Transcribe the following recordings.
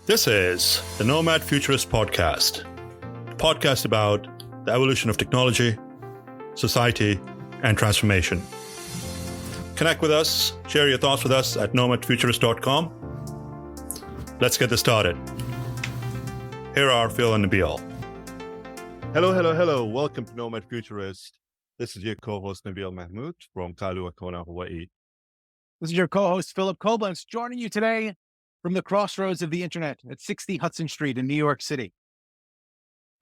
This is the Nomad Futurist Podcast, a podcast about the evolution of technology, society, and transformation. Connect with us, share your thoughts with us at nomadfuturist.com. Let's get this started. Here are Phil and Nabeel. Hello. Welcome to Nomad Futurist. This is your co-host Nabeel Mahmood from Kailua Kona, Hawaii. This is your co-host, Phillip Koblence, joining you today from the crossroads of the internet at 60 Hudson Street in New York City.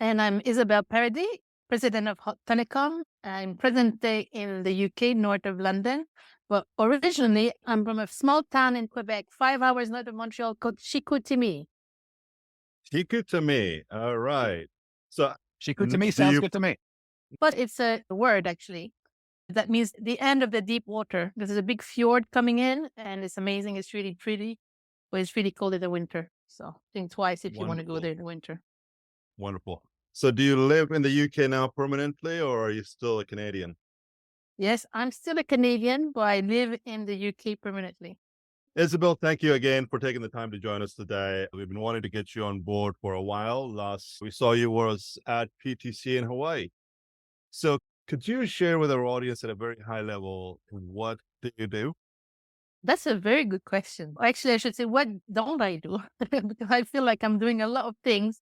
And I'm Isabelle Paradis, president of HOT TELECOM. I'm present day in the UK, north of London. But originally, I'm from a small town in Quebec, 5 hours north of Montreal, called Chicoutimi. Chicoutimi. All right. So Chicoutimi sounds good to me. But it's a word, actually. That means the end of the deep water. There's a big fjord coming in, and it's amazing. It's really pretty. But it's really cold in the winter. So think twice if you want to go there in the winter. Wonderful. So do you live in the UK now permanently, or are you still a Canadian? Yes, I'm still a Canadian, but I live in the UK permanently. Isabelle, thank you again for taking the time to join us today. We've been wanting to get you on board for a while. Last we saw you was at PTC in Hawaii. So could you share with our audience at a very high level, what do you do? That's a very good question. Actually, I should say, what don't I do? Because I feel like I'm doing a lot of things.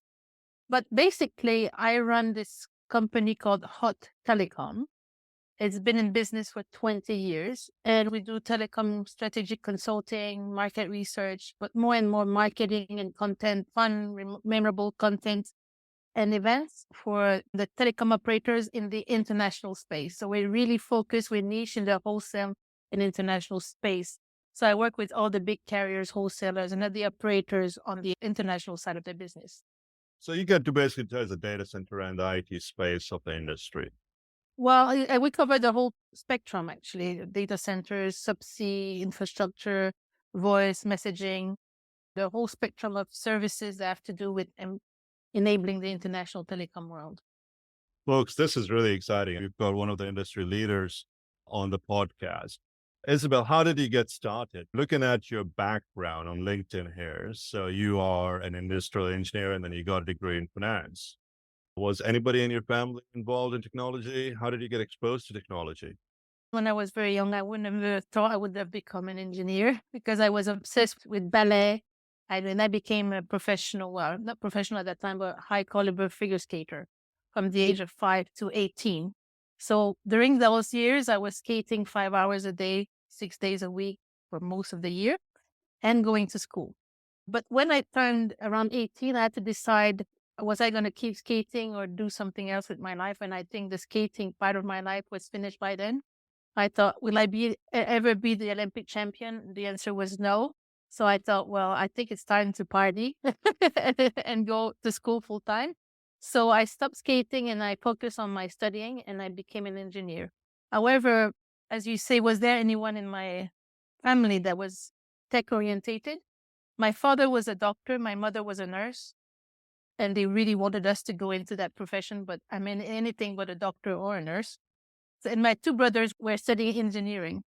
But basically, I run this company called HOT TELECOM. It's been in business for 20 years. And we do telecom strategic consulting, market research, but more and more marketing and content, fun, memorable content and events for the telecom operators in the international space. So we really focus, we niche in the wholesale and international space. So I work with all the big carriers, wholesalers, and the operators on the international side of their business. So you get to basically tell the data center and the IT space of the industry. Well, we cover the whole spectrum, actually. Data centers, subsea, infrastructure, voice, messaging, the whole spectrum of services that have to do with enabling the international telecom world. Folks, this is really exciting. We've got one of the industry leaders on the podcast. Isabelle, how did you get started? Looking at your background on LinkedIn here, so you are an industrial engineer and then you got a degree in finance. Was anybody in your family involved in technology? How did you get exposed to technology? When I was very young, I wouldn't have thought I would have become an engineer because I was obsessed with ballet. And I became a professional, well, not professional at that time, but high caliber figure skater from the age of 5 to 18. So during those years, I was skating 5 hours a day, 6 days a week for most of the year and going to school. But when I turned around 18, I had to decide, was I going to keep skating or do something else with my life? And I think the skating part of my life was finished by then. I thought, will I ever be the Olympic champion? The answer was no. So I thought, well, I think it's time to party and go to school full time. So I stopped skating and I focused on my studying and I became an engineer. However, as you say, was there anyone in my family that was tech orientated? My father was a doctor. My mother was a nurse. And they really wanted us to go into that profession. But I mean, anything but a doctor or a nurse. So, and my two brothers were studying engineering.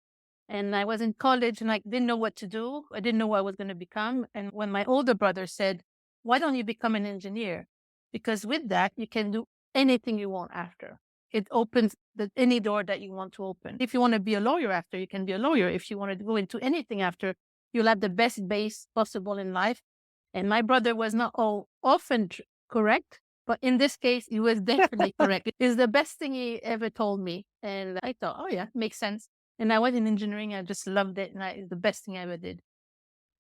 And I was in college and I didn't know what to do. I didn't know what I was going to become. And when my older brother said, why don't you become an engineer? Because with that, you can do anything you want after. It opens any door that you want to open. If you want to be a lawyer after, you can be a lawyer. If you want to go into anything after, you'll have the best base possible in life. And my brother was not often correct, but in this case, he was definitely correct. It's the best thing he ever told me. And I thought, oh yeah, makes sense. And I was in engineering. I just loved it. And it's the best thing I ever did.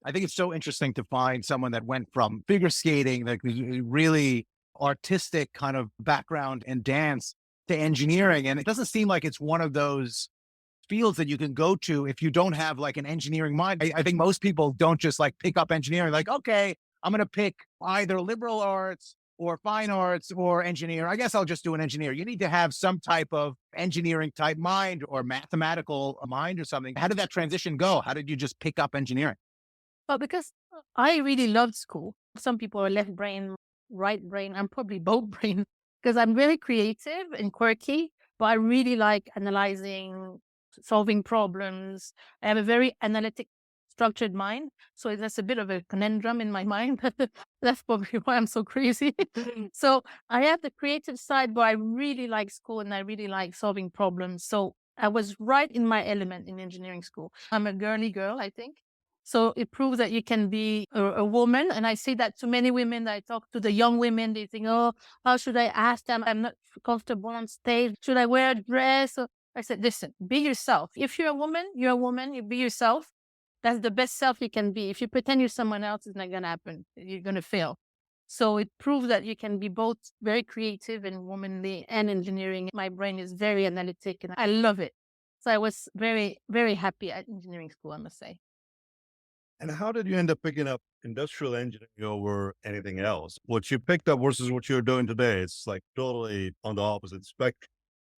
I think it's so interesting to find someone that went from figure skating, like really artistic kind of background and dance, to engineering. And it doesn't seem like it's one of those fields that you can go to if you don't have like an engineering mind. I think most people don't just like pick up engineering, like, okay, I'm going to pick either liberal arts or fine arts or engineer. I guess I'll just do an engineer. You need to have some type of engineering type mind or mathematical mind or something. How did that transition go? How did you just pick up engineering? Well, because I really loved school. Some people are left brain, right brain. I'm probably both brain because I'm really creative and quirky, but I really like analyzing, solving problems. I have a very analytic structured mind. So that's a bit of a conundrum in my mind. That's probably why I'm so crazy. So I have the creative side, but I really like school and I really like solving problems. So I was right in my element in engineering school. I'm a girly girl, I think. So it proves that you can be a woman. And I say that to many women that I talk to, the young women, they think, oh, how should I ask them? I'm not comfortable on stage. Should I wear a dress? I said, listen, be yourself. If you're a woman, you be yourself. That's the best self you can be. If you pretend you're someone else, it's not going to happen. You're going to fail. So it proves that you can be both very creative and womanly and engineering. My brain is very analytic and I love it. So I was very, very happy at engineering school, I must say. And how did you end up picking up industrial engineering over anything else? What you picked up versus what you're doing today, it's like totally on the opposite spectrum.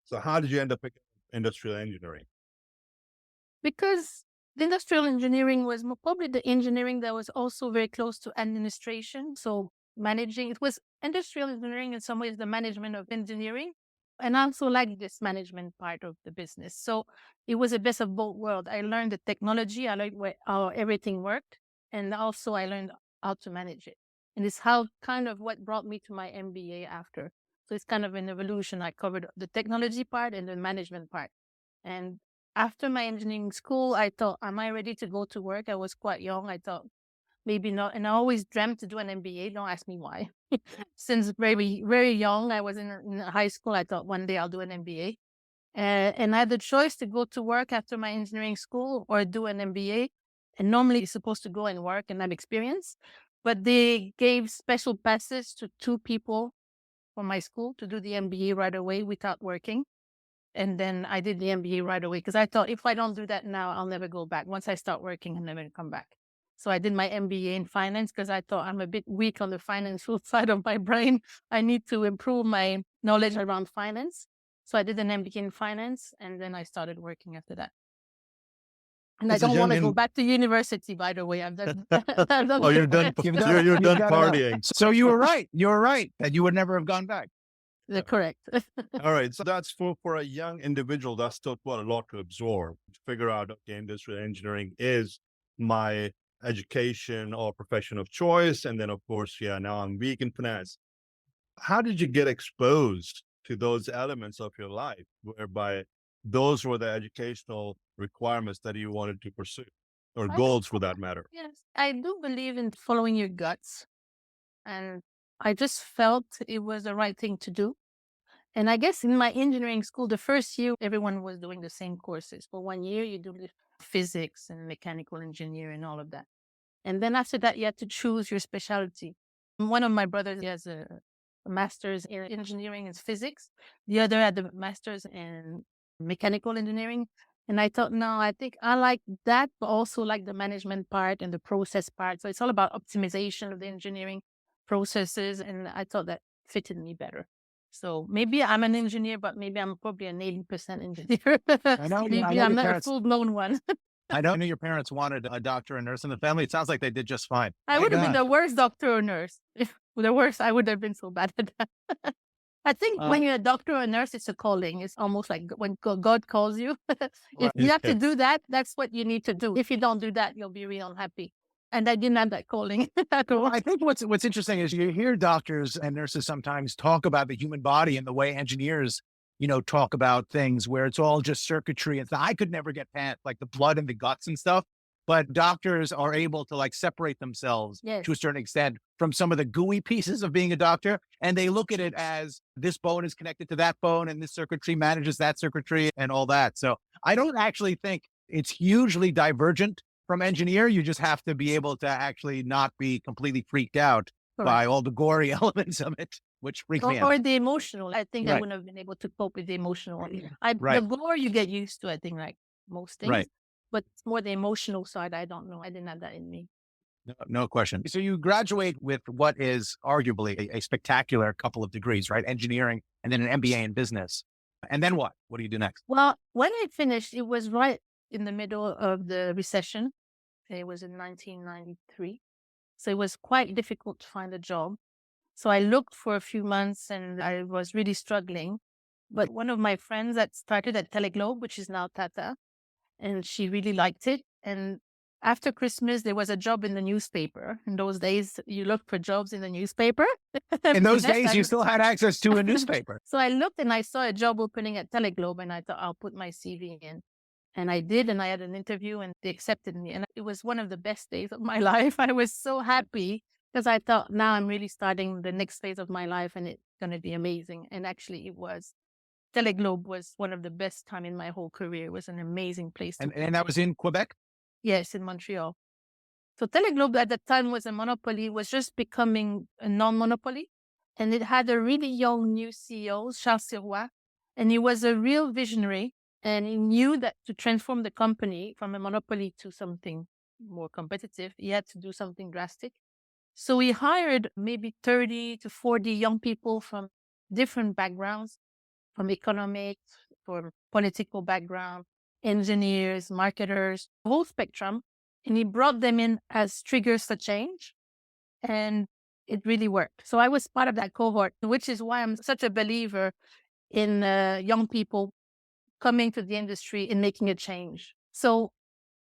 So how did you end up picking up industrial engineering? Because the industrial engineering was probably the engineering that was also very close to administration. So managing, it was industrial engineering in some ways, the management of engineering. And I also like this management part of the business. So it was a best of both worlds. I learned the technology, I learned how everything worked. And also I learned how to manage it. And it's how kind of what brought me to my MBA after. So it's kind of an evolution. I covered the technology part and the management part. And after my engineering school, I thought, am I ready to go to work? I was quite young. I thought, maybe not. And I always dreamt to do an MBA. Don't ask me why. Since very, very young, I was in high school. I thought one day I'll do an MBA. And I had the choice to go to work after my engineering school or do an MBA. And normally you're supposed to go and work and have experience. But they gave special passes to 2 people from my school to do the MBA right away without working. And then I did the MBA right away because I thought if I don't do that now, I'll never go back. Once I start working, I'll never come back. So I did my MBA in finance because I thought I'm a bit weak on the financial side of my brain. I need to improve my knowledge around finance. So I did an MBA in finance and then I started working after that. And I don't want to go back to university, by the way. I'm done. Oh, you're done. You're done partying. So you were right. You were right that you would never have gone back. Correct. All right. So that's for a young individual, that's still quite a lot to absorb, to figure out, okay, industrial engineering is my education or profession of choice. And then, of course, now I'm weak in finance. How did you get exposed to those elements of your life whereby those were the educational requirements that you wanted to pursue, or goals for that matter? Yes, I do believe in following your guts. And I just felt it was the right thing to do. And I guess in my engineering school, the first year, everyone was doing the same courses. For 1 year, you do physics and mechanical engineering and all of that. And then after that, you had to choose your specialty. One of my brothers has a master's in engineering and physics. The other had a master's in mechanical engineering. And I thought, no, I think I like that, but also like the management part and the process part. So it's all about optimization of the engineering processes. And I thought that fitted me better. So maybe I'm an engineer, but maybe I'm probably an 80% engineer. I know. Maybe I'm not a full-blown one. I know your parents wanted a doctor or nurse in the family. It sounds like they did just fine. I would have been the worst doctor or nurse. The worst, I would have been so bad at that. I think when you're a doctor or a nurse, it's a calling. It's almost like when God calls you. If you have to do that, that's what you need to do. If you don't do that, you'll be real unhappy. And I didn't have that calling at all. I think what's interesting is you hear doctors and nurses sometimes talk about the human body and the way engineers, talk about things where it's all just circuitry. And I could never get past like the blood and the guts and stuff. But doctors are able to like separate themselves to a certain extent from some of the gooey pieces of being a doctor. And they look at it as this bone is connected to that bone and this circuitry manages that circuitry and all that. So I don't actually think it's hugely divergent from engineer. You just have to be able to actually not be completely freaked out by all the gory elements of it, which freak me out. Or the emotional. I think I wouldn't have been able to cope with the emotional. The gore you get used to, I think, like most things. Right. But it's more the emotional side. I don't know. I didn't have that in me. No question. So you graduate with what is arguably a spectacular couple of degrees, right? Engineering and then an MBA in business. And then what? What do you do next? Well, when I finished, it was right in the middle of the recession. It was in 1993. So it was quite difficult to find a job. So I looked for a few months and I was really struggling. But one of my friends that started at Teleglobe, which is now Tata, and she really liked it. And After Christmas, there was a job in the newspaper. In those days, you look for jobs in the newspaper. In those days, you still had access to a newspaper. So I looked and I saw a job opening at Teleglobe, and I thought I'll put my CV in. And I did, and I had an interview and they accepted me. And it was one of the best days of my life. I was so happy because I thought now I'm really starting the next phase of my life and it's going to be amazing. And actually it was. Teleglobe was one of the best time in my whole career. It was an amazing place. And that was in Quebec? Yes, in Montreal. So Teleglobe at that time was a monopoly, was just becoming a non-monopoly. And it had a really young new CEO, Charles Sirois. And he was a real visionary. And he knew that to transform the company from a monopoly to something more competitive, he had to do something drastic. So he hired maybe 30 to 40 young people from different backgrounds, from economics, from political background, engineers, marketers, the whole spectrum. And he brought them in as triggers for change. And it really worked. So I was part of that cohort, which is why I'm such a believer in young people coming to the industry and making a change. So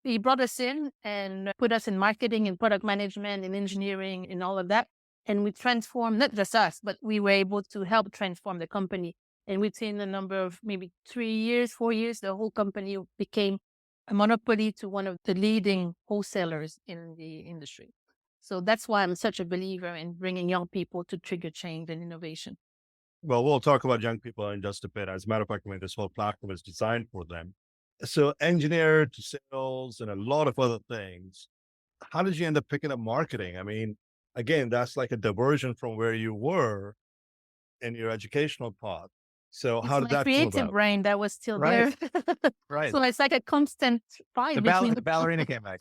he brought us in and put us in marketing and product management and engineering and all of that. And we transformed, not just us, but we were able to help transform the company. And within a number of maybe 3 years, 4 years, the whole company became a monopoly to one of the leading wholesalers in the industry. So that's why I'm such a believer in bringing young people to trigger change and innovation. Well, we'll talk about young people in just a bit. As a matter of fact, I mean, this whole platform is designed for them. So engineer to sales and a lot of other things. How did you end up picking up marketing? I mean, again, that's like a diversion from where you were in your educational path. So It's how did my that come creative about? brain that was still Right. there. Right. So it's like a constant fight between The ballerina came back.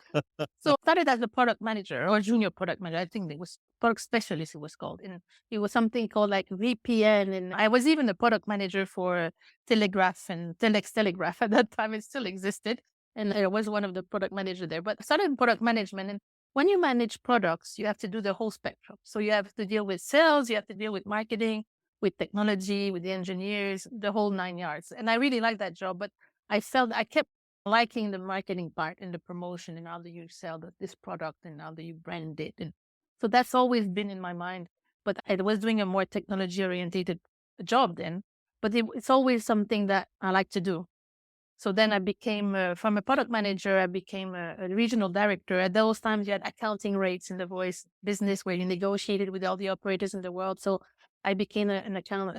So I started as a product manager or junior product manager. I think it was product specialist, it was called. And it was something called like VPN. And I was even a product manager for Telegraph and Telegraph at that time. It still existed. And I was one of the product manager there. But I started in product management. And when you manage products, you have to do the whole spectrum. So you have to deal with sales, you have to deal with marketing, with technology, with the engineers, the whole 9 yards. And I really liked that job. But I kept liking the marketing part and the promotion and how do you sell this product and how do you brand it. And so that's always been in my mind. But I was doing a more technology oriented job then, but it's always something that I like to do. So then I became, from a product manager, I became a regional director. At those times, you had accounting rates in the voice business where you negotiated with all the operators in the world. So I became a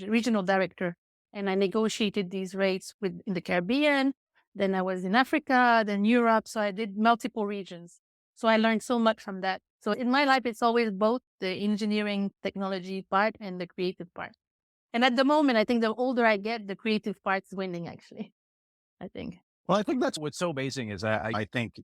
regional director, and I negotiated these rates in the Caribbean. Then I was in Africa, then Europe. So I did multiple regions. So I learned so much from that. So in my life, it's always both the engineering technology part and the creative part. And at the moment, I think the older I get, the creative part's winning, actually, I think. Well, I think that's what's so amazing is I think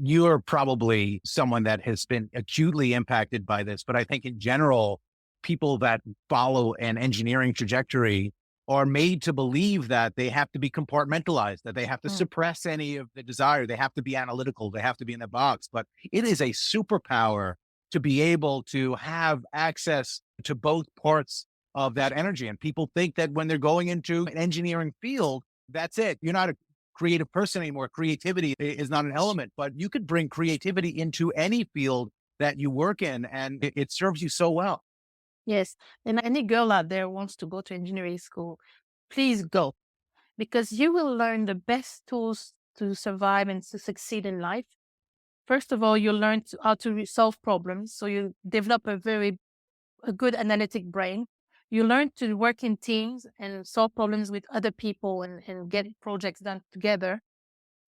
you're probably someone that has been acutely impacted by this, but I think in general, people that follow an engineering trajectory are made to believe that they have to be compartmentalized, that they have to suppress any of the desire. They have to be analytical. They have to be in the box, but it is a superpower to be able to have access to both parts of that energy. And people think that when they're going into an engineering field, that's it. You're not a creative person anymore. Creativity is not an element, but you could bring creativity into any field that you work in, and it serves you so well. Yes. And any girl out there wants to go to engineering school, please go, because you will learn the best tools to survive and to succeed in life. First of all, you'll learn how to solve problems. So you develop a good analytic brain. You learn to work in teams and solve problems with other people and get projects done together.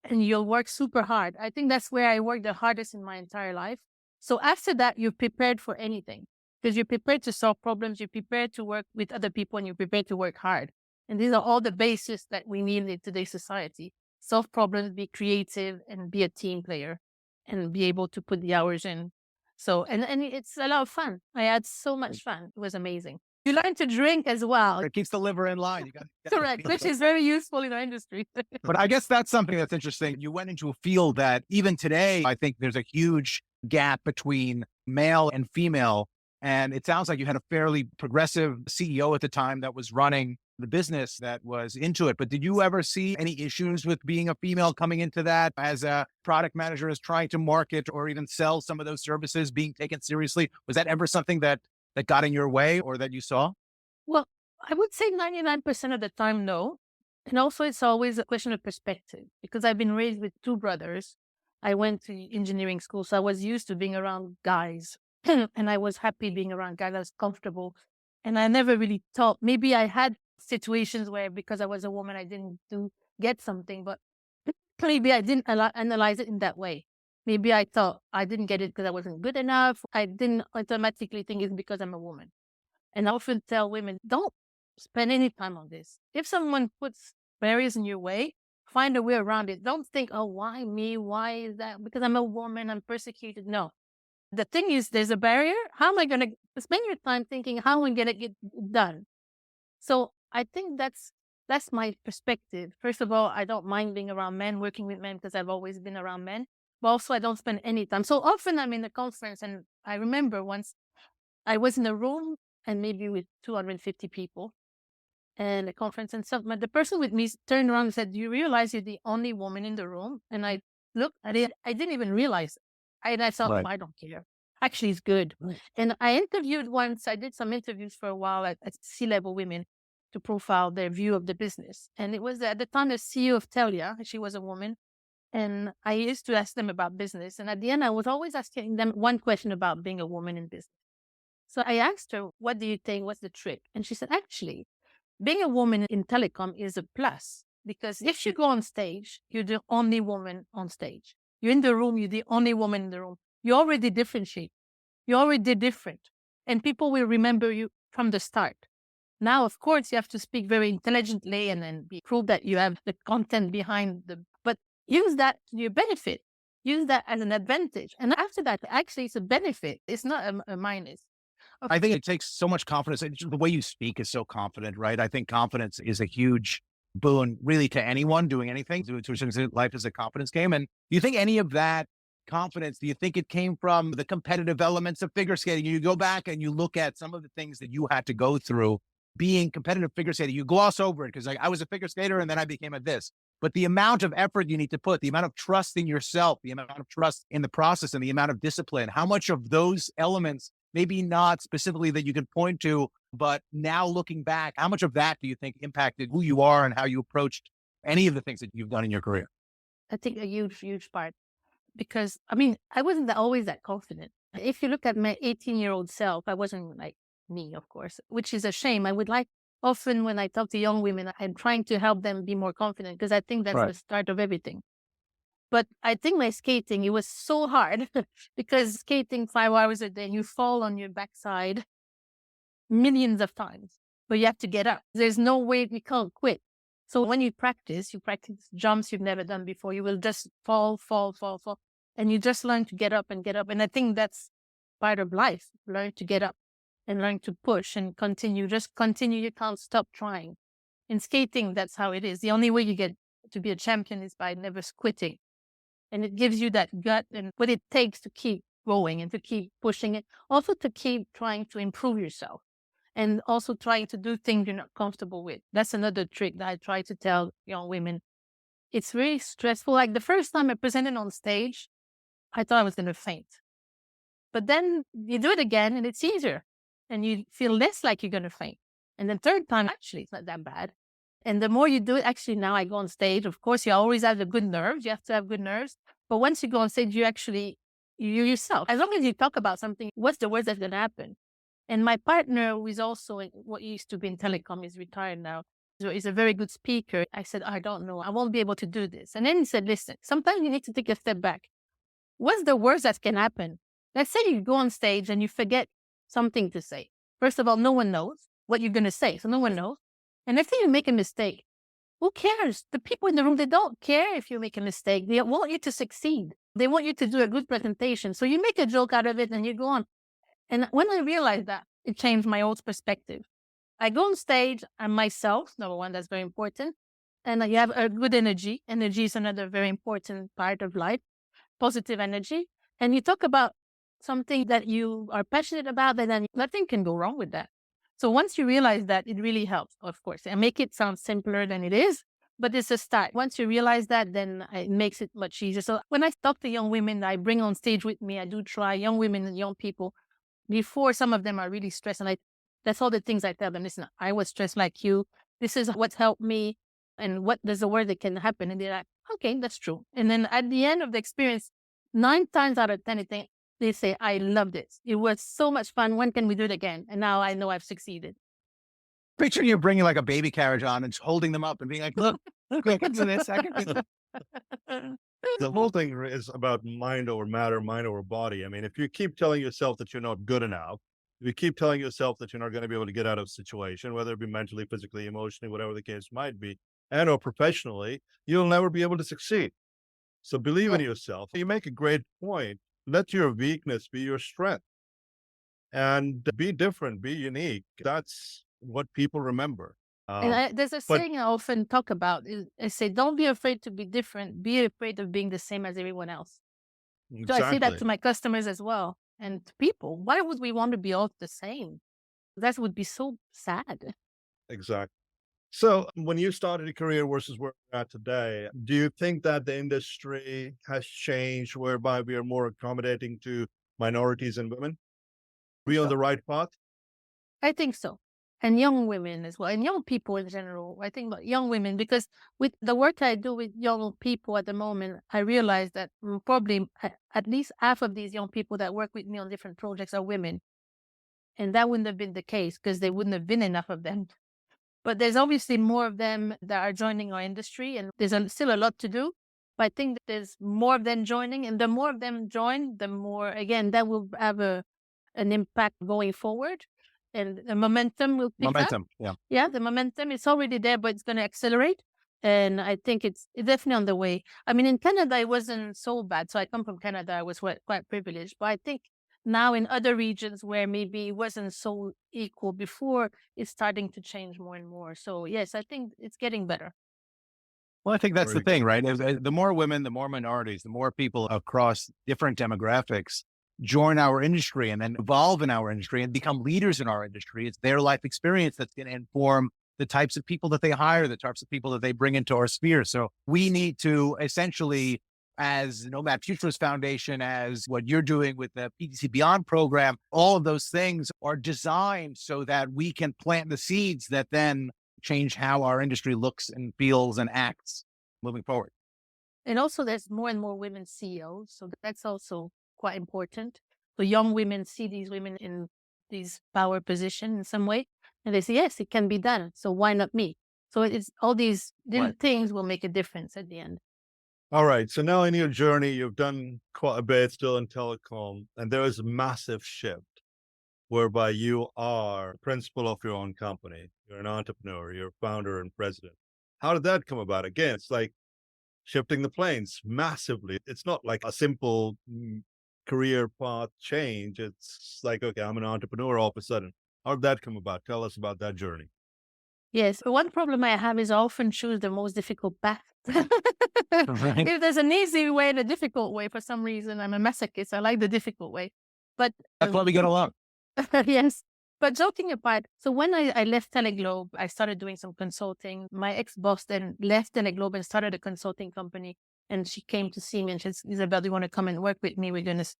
And you'll work super hard. I think that's where I worked the hardest in my entire life. So after that, you're prepared for anything because you're prepared to solve problems. You're prepared to work with other people and you're prepared to work hard. And these are all the bases that we need in today's society. Solve problems, be creative, and be a team player and be able to put the hours in. So, and it's a lot of fun. I had so much fun. It was amazing. You learn to drink as well. It keeps the liver in line. You got Correct, which is very useful in our industry. But I guess that's something that's interesting. You went into a field that even today, I think there's a huge gap between male and female. And it sounds like you had a fairly progressive CEO at the time that was running the business that was into it. But did you ever see any issues with being a female coming into that as a product manager, as trying to market or even sell some of those services being taken seriously? Was that ever something that got in your way or that you saw? Well, I would say 99% of the time, no. And also, it's always a question of perspective because I've been raised with two brothers. I went to engineering school, so I was used to being around guys and I was happy being around guys. I was comfortable. And I never really thought, maybe I had situations where because I was a woman, I didn't get something, but maybe I didn't analyze it in that way. Maybe I thought I didn't get it because I wasn't good enough. I didn't automatically think it's because I'm a woman. And I often tell women, don't spend any time on this. If someone puts barriers in your way, find a way around it. Don't think, oh, why me? Why is that? Because I'm a woman, I'm persecuted. No. The thing is, there's a barrier. How am I going to spend your time thinking, how am I going to get it done? So I think that's my perspective. First of all, I don't mind being around men, working with men, because I've always been around men. But also, I don't spend any time. So often I'm in a conference, and I remember once I was in a room and maybe with 250 people and a conference and stuff. But the person with me turned around and said, do you realize you're the only woman in the room? And I looked at it. I didn't even realize it. I thought, Right. I don't care. Actually, it's good. And I interviewed once, I did some interviews for a while at C-level women to profile their view of the business. And it was at the time the CEO of Telia, she was a woman. And I used to ask them about business. And at the end, I was always asking them one question about being a woman in business. So I asked her, what do you think? What's the trick? And she said, actually, being a woman in telecom is a plus because if you go on stage, you're the only woman on stage. You're in the room, you're the only woman in the room. You already differentiate. You're already different. And people will remember you from the start. Now, of course, you have to speak very intelligently and then prove that you have the content behind but use that to your benefit. Use that as an advantage. And after that, actually, it's a benefit. It's not a minus. I think it takes so much confidence. The way you speak is so confident, right? I think confidence is a huge boon really to anyone doing anything. To a certain extent, life is a confidence game. And do you think any of that confidence, do you think it came from the competitive elements of figure skating? You go back and you look at some of the things that you had to go through being competitive figure skating. You gloss over it because I was a figure skater and then I became a this. But the amount of effort you need to put, the amount of trust in yourself, the amount of trust in the process and the amount of discipline, how much of those elements, maybe not specifically that you can point to, but now looking back, how much of that do you think impacted who you are and how you approached any of the things that you've done in your career? I think a huge, huge part. Because, I mean, I wasn't always that confident. If you look at my 18-year-old self, I wasn't like me, of course, which is a shame. I would like, often when I talk to young women, I'm trying to help them be more confident because I think that's the start of everything. But I think my skating, it was so hard because skating 5 hours a day, you fall on your backside millions of times, but you have to get up. There's no way you can't quit. So when you practice jumps you've never done before. You will just fall. And you just learn to get up and get up. And I think that's part of life. Learn to get up and learn to push and continue. Just continue. You can't stop trying. In skating, that's how it is. The only way you get to be a champion is by never quitting. And it gives you that gut and what it takes to keep going and to keep pushing it. Also to keep trying to improve yourself and also trying to do things you're not comfortable with. That's another trick that I try to tell young women. It's really stressful. Like the first time I presented on stage, I thought I was going to faint. But then you do it again and it's easier and you feel less like you're going to faint. And the third time, actually, it's not that bad. And the more you do it, actually, now I go on stage. Of course, you always have the good nerves. You have to have good nerves. But once you go on stage, you yourself. As long as you talk about something, what's the worst that's going to happen? And my partner, who is also what used to be in telecom, is retired now. So he's a very good speaker. I said, I don't know. I won't be able to do this. And then he said, listen, sometimes you need to take a step back. What's the worst that can happen? Let's say you go on stage and you forget something to say. First of all, no one knows what you're going to say. So no one knows. And if you make a mistake, who cares? The people in the room, they don't care if you make a mistake. They want you to succeed. They want you to do a good presentation. So you make a joke out of it and you go on. And when I realized that, it changed my whole perspective. I go on stage, I'm myself, number one, that's very important. And you have a good energy. Energy is another very important part of life, positive energy. And you talk about something that you are passionate about, and then nothing can go wrong with that. So once you realize that, it really helps, of course, and make it sound simpler than it is, but it's a start. Once you realize that, then it makes it much easier. So when I talk to young women, I bring on stage with me, I do try young women and young people. Before, some of them are really stressed, and that's all the things I tell them. Listen, I was stressed like you. This is what's helped me, and what there's a word that can happen. And they're like, okay, that's true. And then at the end of the experience, 9 times out of 10, they say, I love this. It was so much fun. When can we do it again? And now I know I've succeeded. Picture you bringing like a baby carriage on and holding them up and being like, look, I can do this. I can do this. The whole thing is about mind over matter, mind over body. I mean, if you keep telling yourself that you're not good enough, if you keep telling yourself that you're not going to be able to get out of a situation, whether it be mentally, physically, emotionally, whatever the case might be, and or professionally, you'll never be able to succeed. So believe in yourself. You make a great point. Let your weakness be your strength and be different, be unique. That's what people remember. And there's a saying I often talk about. I say, don't be afraid to be different. Be afraid of being the same as everyone else. So I say that to my customers as well and to people. Why would we want to be all the same? That would be so sad. Exactly. So when you started a career versus where you're at today, do you think that the industry has changed whereby we are more accommodating to minorities and women? Are we on the right path? I think so. And young women as well, and young people in general. I think about young women because with the work I do with young people at the moment, I realize that probably at least half of these young people that work with me on different projects are women. And that wouldn't have been the case because there wouldn't have been enough of them. But there's obviously more of them that are joining our industry, and there's still a lot to do. But I think that there's more of them joining, and the more of them join, the more, again, that will have an impact going forward. And the momentum will pick up. Yeah, the momentum is already there, but it's going to accelerate. And I think it's definitely on the way. I mean, in Canada, it wasn't so bad. So I come from Canada. I was quite privileged. But I think now in other regions where maybe it wasn't so equal before, it's starting to change more and more. So yes, I think it's getting better. Well, I think that's the thing, right? The more women, the more minorities, the more people across different demographics join our industry and then evolve in our industry and become leaders in our industry. It's their life experience that's going to inform the types of people that they hire, the types of people that they bring into our sphere. So we need to essentially, as Nomad Futurist Foundation, as what you're doing with the PTC Beyond program, all of those things are designed so that we can plant the seeds that then change how our industry looks and feels and acts moving forward. And also there's more and more women CEOs. So that's also quite important. So young women see these women in these power positions in some way, and they say, yes, it can be done. So why not me? So it's all these different things will make a difference at the end. All right. So now in your journey, you've done quite a bit still in telecom, and there is a massive shift whereby you are principal of your own company. You're an entrepreneur, you're founder and president. How did that come about? Again, it's like shifting the planes massively. It's not like a simple career path change. It's like, okay, I'm an entrepreneur all of a sudden. How did that come about? Tell us about that journey. Yes. One problem I have is I often choose the most difficult path. If there's an easy way and a difficult way, for some reason, I'm a masochist. I like the difficult way. But that's why we get along. Yes. But joking apart, so when I left Teleglobe, I started doing some consulting. My ex-boss then left Teleglobe and started a consulting company. And she came to see me and she said, Isabelle, do you want to come and work with me? We're going to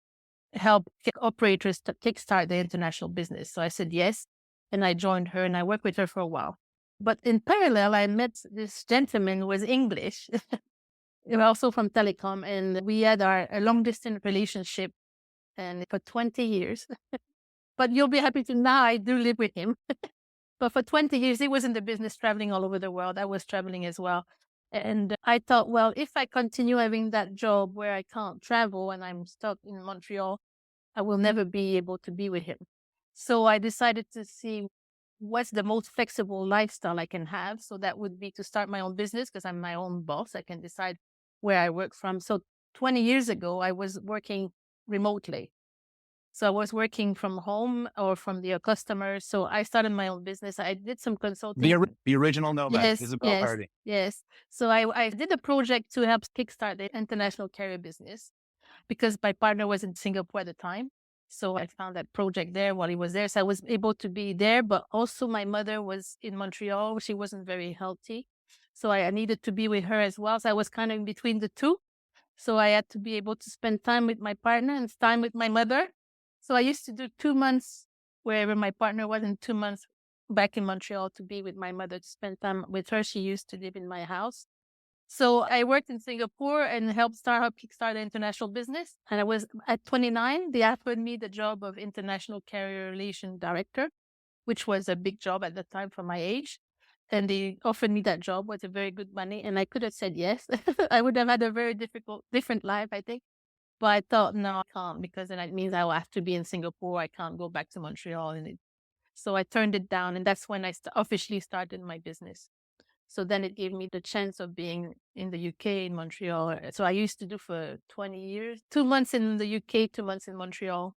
help operators to kickstart their international business. So I said yes. And I joined her and I worked with her for a while. But in parallel, I met this gentleman who was English, also from telecom. And we had a long distance relationship and for 20 years. But you'll be happy to know I do live with him. But for 20 years, he was in the business traveling all over the world. I was traveling as well. And I thought, well, if I continue having that job where I can't travel and I'm stuck in Montreal, I will never be able to be with him. So I decided to see what's the most flexible lifestyle I can have. So that would be to start my own business because I'm my own boss. I can decide where I work from. So 20 years ago, I was working remotely. So I was working from home or from the customers. So I started my own business. I did some consulting. The original Nomad, Isabelle Paradis. Yes. So I did a project to help kickstart the international carrier business because my partner was in Singapore at the time. So I found that project there while he was there. So I was able to be there, but also my mother was in Montreal. She wasn't very healthy. So I needed to be with her as well. So I was kind of in between the two. So I had to be able to spend time with my partner and time with my mother. So I used to do 2 months wherever my partner was, and 2 months back in Montreal to be with my mother, to spend time with her. She used to live in my house. So I worked in Singapore and helped kickstart the international business. And I was at 29, they offered me the job of international carrier relation director, which was a big job at the time for my age. And they offered me that job with a very good money. And I could have said yes. I would have had a very different life, I think. But I thought, no, I can't, because then it means I will have to be in Singapore. I can't go back to Montreal. So I turned it down. And that's when I officially started my business. So then it gave me the chance of being in the UK, in Montreal. So I used to do for 20 years, 2 months in the UK, 2 months in Montreal.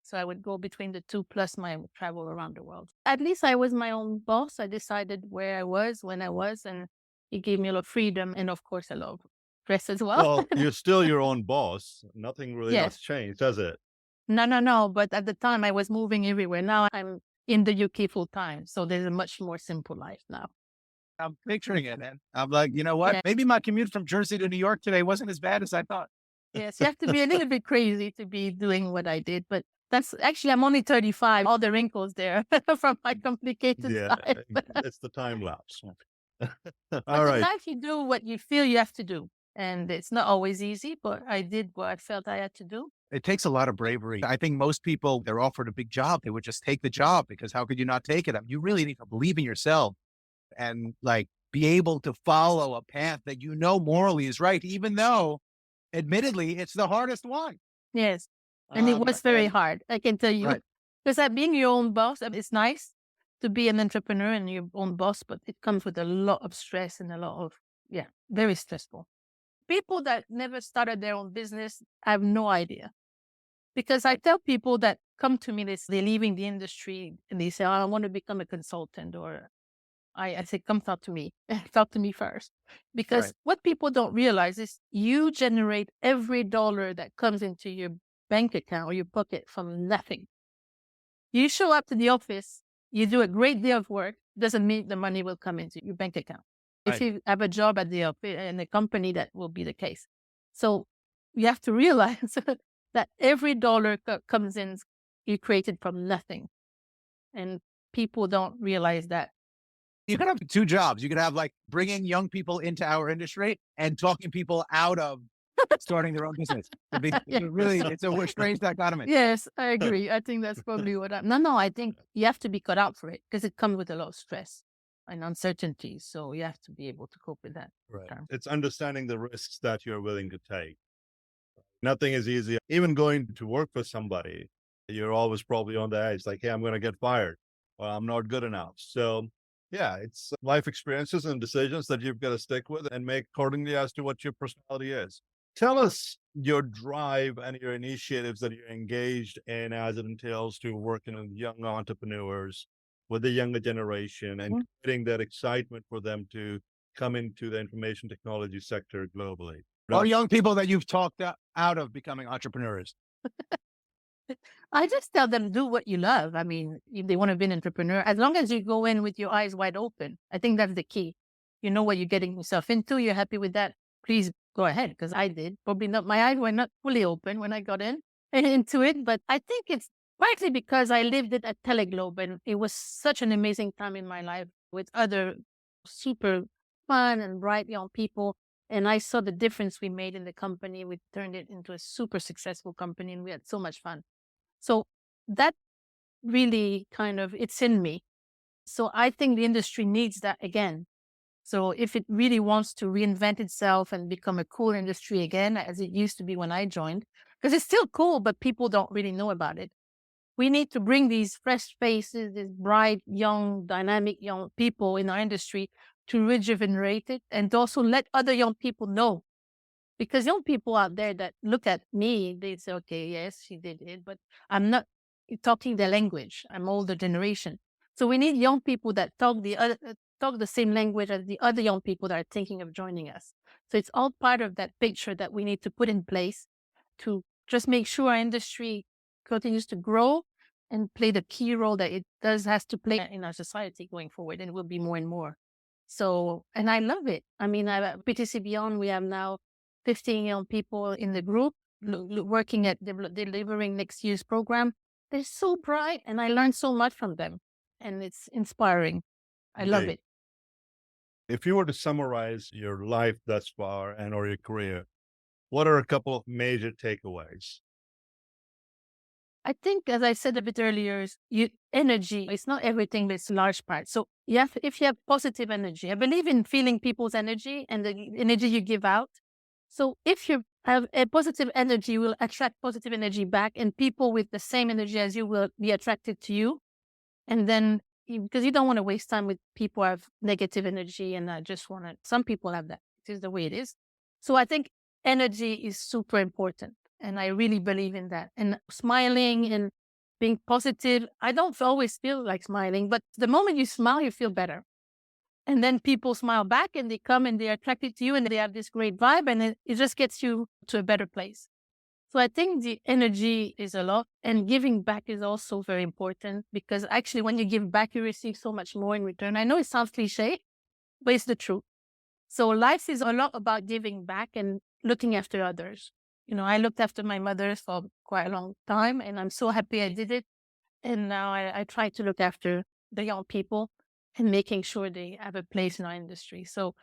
So I would go between the two, plus my travel around the world. At least I was my own boss. I decided where I was, when I was, and it gave me a lot of freedom and, of course, a lot of stress as well. Well, you're still your own boss. Nothing really Yes. has changed, has it? No. But at the time, I was moving everywhere. Now I'm in the UK full time. So there's a much more simple life now. I'm picturing it, and I'm like, you know what? Yeah. Maybe my commute from Jersey to New York today wasn't as bad as I thought. Yes, you have to be a little bit crazy to be doing what I did. But that's actually, I'm only 35. All the wrinkles there from my complicated Yeah, life. it's the time lapse. But All in right. life, you do what you feel you have to do. And it's not always easy, but I did what I felt I had to do. It takes a lot of bravery. I think most people, they're offered a big job, they would just take the job, because how could you not take it? I mean, you really need to believe in yourself and like be able to follow a path that you know morally is right, even though admittedly it's the hardest one. Yes. And it was very hard, I can tell you. Right. Because being your own boss, it's nice to be an entrepreneur and your own boss, but it comes with a lot of stress and a lot of, very stressful. People that never started their own business have no idea. Because I tell people that come to me, they're leaving the industry and they say, oh, I want to become a consultant, or I say, come talk to me. Talk to me first. Because Right. what people don't realize is you generate every dollar that comes into your bank account or your pocket from nothing. You show up to the office, you do a great day of work, doesn't mean the money will come into your bank account. If Right. you have a job at the office in a company, that will be the case. So you have to realize that every dollar comes in, you created from nothing. And people don't realize that. You could have two jobs. You could have like bringing young people into our industry and talking people out of starting their own business. It's a strange dichotomy. Yes, I agree. I think that's probably what I think you have to be cut out for it, because it comes with a lot of stress and uncertainty. So you have to be able to cope with that. Right. term. It's understanding the risks that you're willing to take. Nothing is easy. Even going to work for somebody, you're always probably on the edge, like, hey, I'm going to get fired, or I'm not good enough. So yeah, it's life experiences and decisions that you've got to stick with and make accordingly as to what your personality is. Tell us your drive and your initiatives that you're engaged in as it entails to working with young entrepreneurs, with the younger generation, and creating that excitement for them to come into the information technology sector globally. Or young people that you've talked out of becoming entrepreneurs. I just tell them, do what you love. I mean, if they want to be an entrepreneur, as long as you go in with your eyes wide open, I think that's the key. You know what you're getting yourself into. You're happy with that. Please go ahead, because I did. Probably not. My eyes were not fully open when I got into it, but I think it's partly because I lived it at Teleglobe, and it was such an amazing time in my life with other super fun and bright young people. And I saw the difference we made in the company. We turned it into a super successful company, and we had so much fun. So that really it's in me. So I think the industry needs that again. So if it really wants to reinvent itself and become a cool industry again, as it used to be when I joined, because it's still cool, but people don't really know about it. We need to bring these fresh faces, these bright, young, dynamic young people in our industry to rejuvenate it, and to also let other young people know. Because young people out there that look at me, they say, okay, yes, she did it, but I'm not talking their language. I'm older generation. So we need young people that talk the same language as the other young people that are thinking of joining us. So it's all part of that picture that we need to put in place to just make sure our industry continues to grow and play the key role that it has to play in our society going forward, and will be more and more. So, and I love it. I mean, at PTC Beyond, we have now 15 young people in the group working at delivering next year's program. They're so bright, and I learned so much from them, and it's inspiring. I love it. If you were to summarize your life thus far and or your career, what are a couple of major takeaways? I think, as I said a bit earlier, energy, it's not everything, but it's a large part. So if you have positive energy, I believe in feeling people's energy and the energy you give out. So if you have a positive energy, you will attract positive energy back, and people with the same energy as you will be attracted to you. And then, because you don't want to waste time with people who have negative energy, and some people have that. It is the way it is. So I think energy is super important. And I really believe in that. And smiling and being positive. I don't always feel like smiling, but the moment you smile, you feel better. And then people smile back, and they come and they're attracted to you, and they have this great vibe, and it just gets you to a better place. So I think the energy is a lot, and giving back is also very important, because actually when you give back, you receive so much more in return. I know it sounds cliche, but it's the truth. So life is a lot about giving back and looking after others. I looked after my mother for quite a long time, and I'm so happy I did it. And now I try to look after the young people and making sure they have a place in our industry. So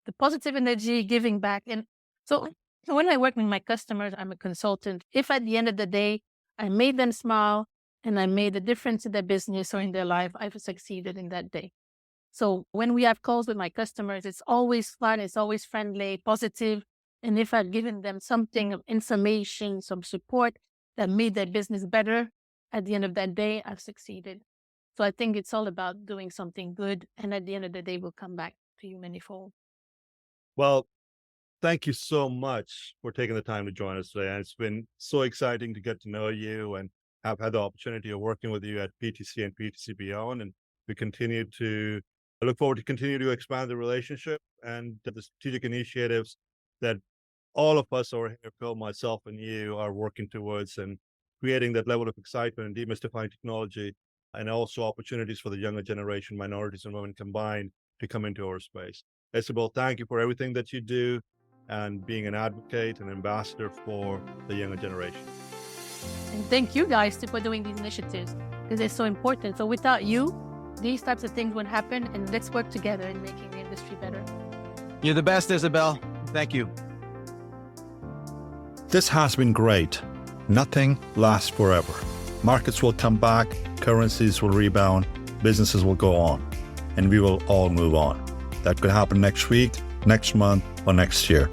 the positive energy, giving back. And so when I work with my customers, I'm a consultant. If at the end of the day, I made them smile and I made a difference in their business or in their life, I've succeeded in that day. So when we have calls with my customers, it's always fun, it's always friendly, positive. And if I've given them something of information, some support that made their business better, at the end of that day, I've succeeded. So I think it's all about doing something good. And at the end of the day, we'll come back to you manifold. Well, thank you so much for taking the time to join us today. And it's been so exciting to get to know you, and have had the opportunity of working with you at PTC and PTC Beyond. And I look forward to continue to expand the relationship and the strategic initiatives that all of us over here, Phil, myself, and you are working towards, and creating that level of excitement and demystifying technology, and also opportunities for the younger generation, minorities and women combined, to come into our space. Isabelle, thank you for everything that you do and being an advocate and ambassador for the younger generation. And thank you guys for doing these initiatives, because they're so important. So without you, these types of things wouldn't happen, and let's work together in making the industry better. You're the best, Isabelle. Thank you. This has been great. Nothing lasts forever. Markets will come back, currencies will rebound, businesses will go on, and we will all move on. That could happen next week, next month, or next year.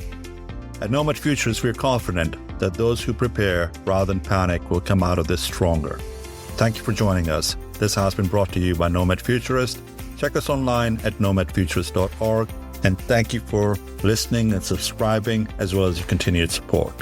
At Nomad Futurist, we're confident that those who prepare rather than panic will come out of this stronger. Thank you for joining us. This has been brought to you by Nomad Futurist. Check us online at nomadfuturist.org. And thank you for listening and subscribing, as well as your continued support.